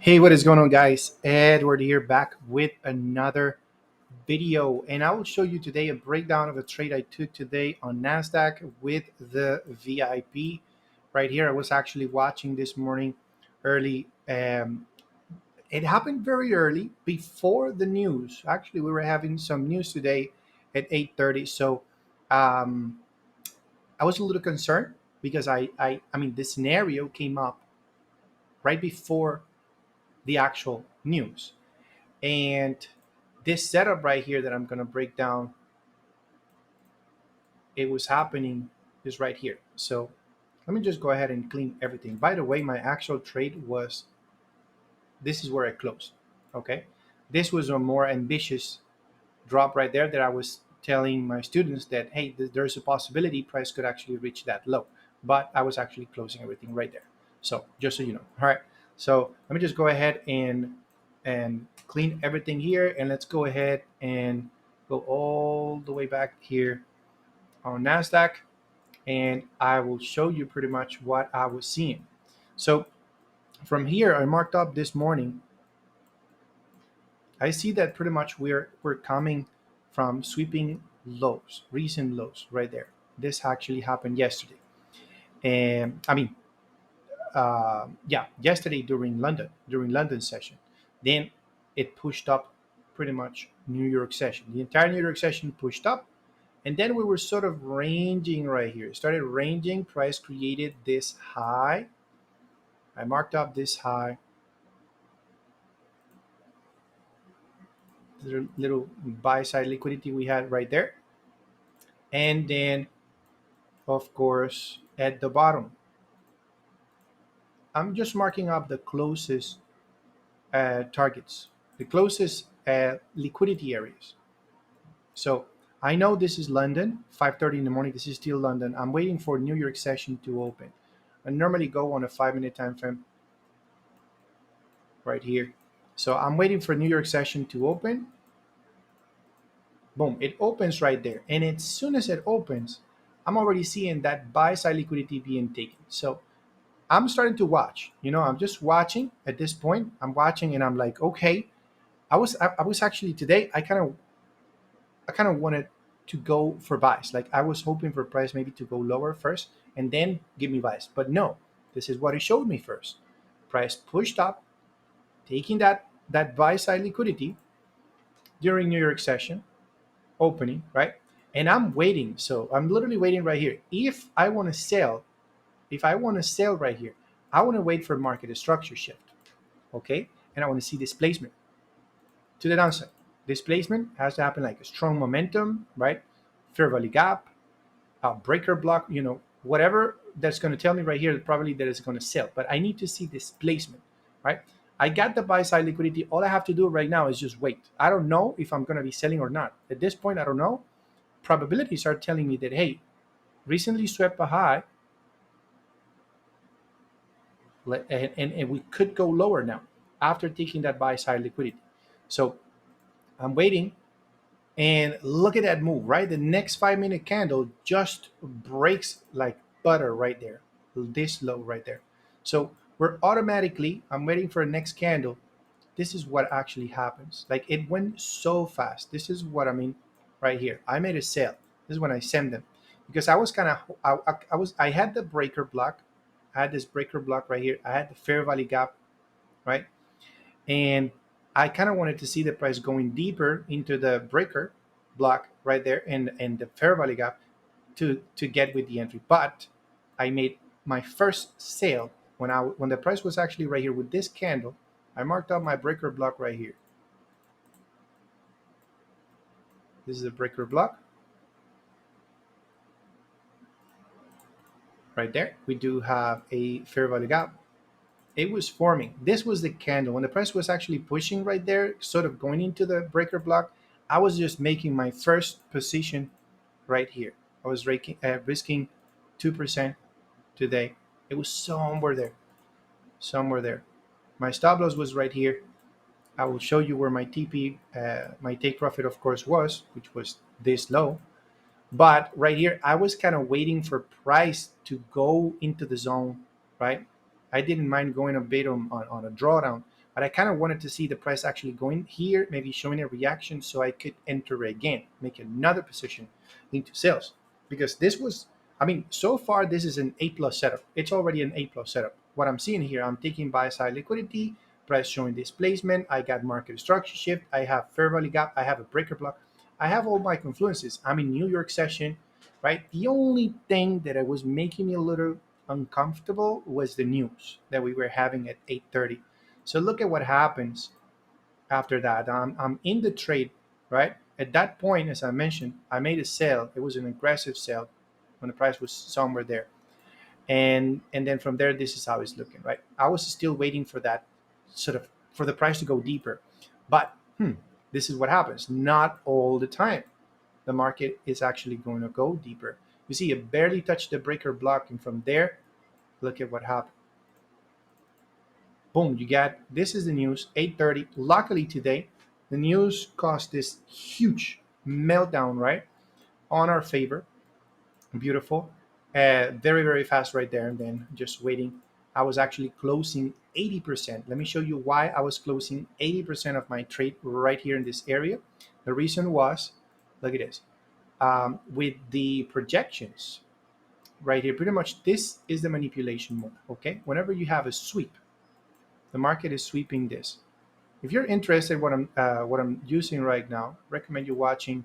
Hey, what is going on, guys? Edward here, back with another video, and I will show you today a breakdown of a trade I took today on Nasdaq with the VIP. Right here, I was actually watching this morning early. It happened very early before the news. Actually, we were having some news today at 8:30, so um, I was a little concerned because I mean, the scenario came up right before the actual news. And this setup right here that I'm going to break down, it was happening is right here. So let me just go ahead and clean everything. By the way, my actual trade was, this is where I closed. Okay. This was a more ambitious drop right there that I was telling my students that, hey, there's a possibility price could actually reach that low. But I was actually closing everything right there. So just so you know. All right. So let me just go ahead and clean everything here, and let's go ahead and go all the way back here on Nasdaq, and I will show you pretty much what I was seeing. So from here, I marked up this morning. I see that pretty much we're coming from sweeping lows, recent lows right there. This actually happened yesterday, and yeah, yesterday during London session. Then it pushed up pretty much New York session. The entire New York session pushed up, and then we were sort of ranging right here. It started ranging. Price created this high. I marked up this high. The little buy side liquidity we had right there, and then of course at the bottom, I'm just marking up the closest targets, the closest liquidity areas. So I know this is London, 5:30 in the morning. This is still London. I'm waiting for New York session to open. I normally go on a 5 minute time frame right here. So I'm waiting for New York session to open. Boom, it opens right there. And as soon as it opens, I'm already seeing that buy side liquidity being taken. So I'm starting to watch. I'm just watching at this point. I'm watching and I'm like, okay. I was actually today, I kind of wanted to go for buys. Like I was hoping for price maybe to go lower first and then give me buys. But no, this is what it showed me first. Price pushed up, taking that buy side liquidity during New York session opening, right? And I'm waiting. So I'm literally waiting right here. If I want to sell right here, I want to wait for market structure shift. Okay. And I want to see displacement to the downside. Displacement has to happen like a strong momentum, right? Fair value gap, a breaker block, whatever that's going to tell me right here, probably that is going to sell. But I need to see displacement, right? I got the buy side liquidity. All I have to do right now is just wait. I don't know if I'm going to be selling or not. At this point, I don't know. Probabilities are telling me that, hey, recently swept a high, and we could go lower now after taking that buy side liquidity. So I'm waiting. And look at that move, right? The next 5 minute candle just breaks like butter right there, this low right there. So we're automatically, I'm waiting for the next candle. This is what actually happens. Like it went so fast. This is what I mean right here. I made a sale. This is when I sent them because I was kind of, I had the breaker block. I had this breaker block right here. I had the fair value gap, right? And I kind of wanted to see the price going deeper into the breaker block right there and the fair value gap to get with the entry. But I made my first sale when the price was actually right here with this candle. I marked up my breaker block right here. This is a breaker block right there. We do have a fair value gap. It was forming. This was the candle when the price was actually pushing right there, sort of going into the breaker block. I was just making my first position right here. I was risking 2% today. It was somewhere there, somewhere there. My stop loss was right here. I will show you where my TP, my take profit, of course, was, which was this low. But right here, I was kind of waiting for price to go into the zone, right? I didn't mind going a bit on a drawdown, but I kind of wanted to see the price actually going here, maybe showing a reaction so I could enter again, make another position into sales. Because this was, I mean, so far this is an A plus setup. It's already an A plus setup. What I'm seeing here, I'm taking buy side liquidity, price showing displacement. I got market structure shift. I have fair value gap. I have a breaker block. I have all my confluences. I'm in New York session, right? The only thing that it was making me a little uncomfortable was the news that we were having at 8:30. So look at what happens after that. I'm in the trade, right? At that point, as I mentioned, I made a sale. It was an aggressive sale when the price was somewhere there. And then from there, this is how it's looking, right? I was still waiting for that sort of for the price to go deeper. But this is what happens. Not all the time. The market is actually going to go deeper. You see, it barely touched the breaker block, and from there, look at what happened. Boom, you got this is the news, 8:30. Luckily today, the news caused this huge meltdown, right? On our favor. Beautiful. Very, very fast right there. And then just waiting. I was actually closing 80%. Let me show you why I was closing 80% of my trade right here in this area. The reason was, look at this, with the projections right here, pretty much this is the manipulation mode. Okay. Whenever you have a sweep, the market is sweeping this. If you're interested what I'm using right now, recommend you watching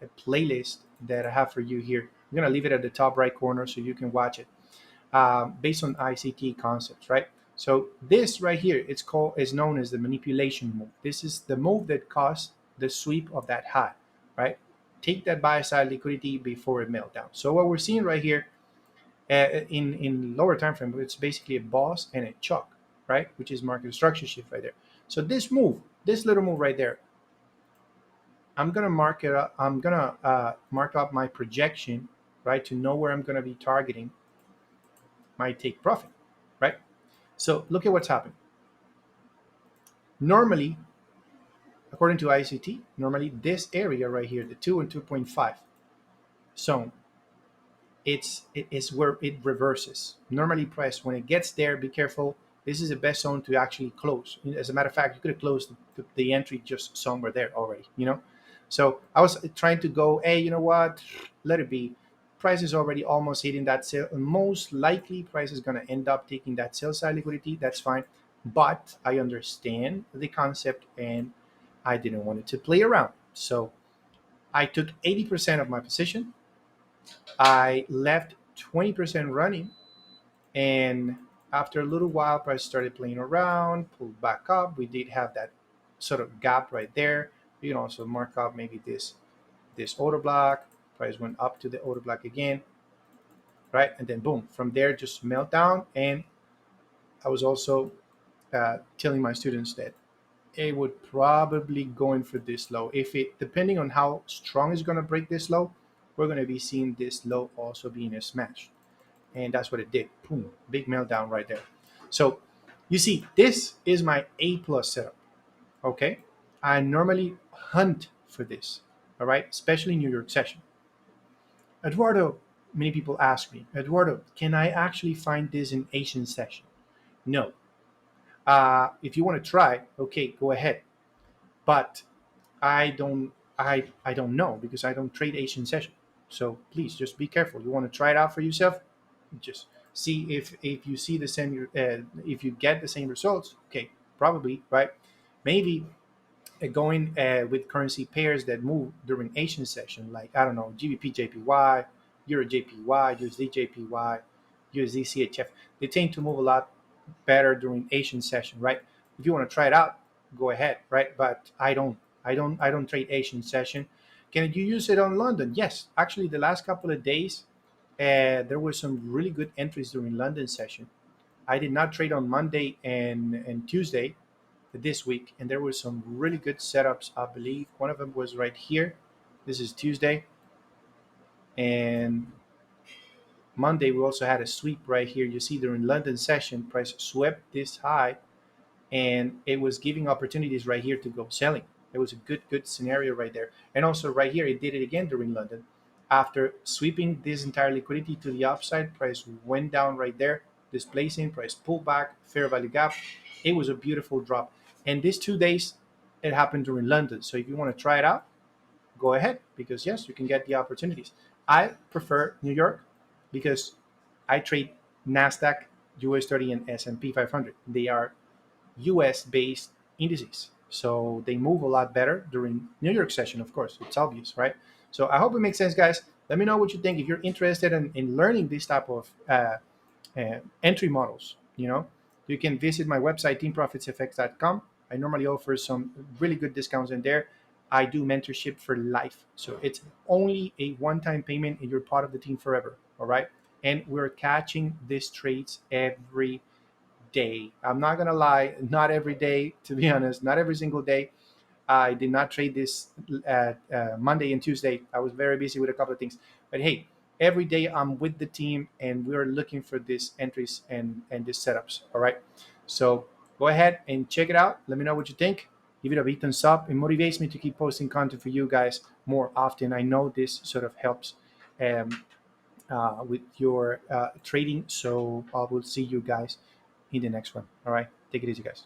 a playlist that I have for you here. I'm gonna leave it at the top right corner so you can watch it. Based on ICT concepts, right? So this right here, it's called is known as the manipulation move. This is the move that caused the sweep of that high, right? Take that buy side liquidity before it melt down. So what we're seeing right here in lower time frame, it's basically a boss and a chalk, right? Which is market structure shift right there. So this move, this little move right there, I'm gonna mark it up. I'm gonna mark up my projection, right, to know where I'm gonna be targeting my take profit, right? So look at what's happened. Normally, according to ICT, normally this area right here, the 2 and 2.5 zone, it is where it reverses. Normally price, when it gets there, be careful. This is the best zone to actually close. As a matter of fact, you could have closed the entry just somewhere there already, you know? So I was trying to go, hey, you know what? Let it be. Price is already almost hitting that sale. And most likely price is going to end up taking that sell side liquidity. That's fine. But I understand the concept and I didn't want it to play around. So I took 80% of my position. I left 20% running, and after a little while, price started playing around, pulled back up. We did have that sort of gap right there. You can also mark up maybe this order block. Price went up to the order block again, right? And then boom, from there just melt down. And I was also telling my students that it would probably go in for this low. If it, depending on how strong it's going to break this low, we're going to be seeing this low also being a smash. And that's what it did. Boom, big meltdown right there. So you see, this is my A plus setup. Okay, I normally hunt for this. All right, especially New York session. Eduardo, many people ask me, Eduardo, can I actually find this in Asian session? No. If you want to try, okay, go ahead. But I don't I don't know because I don't trade Asian session. So please just be careful. You want to try it out for yourself? Just see if you see the same if you get the same results. Okay, probably right. Maybe going with currency pairs that move during Asian session, like I don't know, GBP JPY, Euro JPY, USD JPY, USD CHF. They tend to move a lot better during Asian session, right? If you want to try it out, go ahead, right? But I don't trade Asian session. Can you use it on London? Yes, actually, the last couple of days, there were some really good entries during London session. I did not trade on Monday and Tuesday this week, and there were some really good setups. I believe one of them was right here. This is Tuesday, and Monday we also had a sweep right here. You see during London session, price swept this high and it was giving opportunities right here to go selling. It was a good scenario right there. And also right here, it did it again during London. After sweeping this entire liquidity to the upside, price went down right there, displacing, price pulled back, fair value gap. It was a beautiful drop. And these 2 days, it happened during London. So if you want to try it out, go ahead, because yes, you can get the opportunities. I prefer New York because I trade Nasdaq, US 30, and S&P 500. They are US based indices. So they move a lot better during New York session, of course. It's obvious, right? So I hope it makes sense, guys. Let me know what you think. If you're interested in learning this type of entry models, you can visit my website, teamprofitsfx.com. I normally offer some really good discounts in there. I do mentorship for life. So it's only a one-time payment and you're part of the team forever. All right. And we're catching these trades every day. I'm not gonna lie, not every day, to be honest, not every single day. I did not trade this Monday and Tuesday. I was very busy with a couple of things. But hey, every day I'm with the team and we're looking for these entries and these setups. All right. So go ahead and check it out. Let me know what you think. Give it a big thumbs up. It motivates me to keep posting content for you guys more often. I know this sort of helps um, with your trading. So I will see you guys in the next one. All right. Take it easy, guys.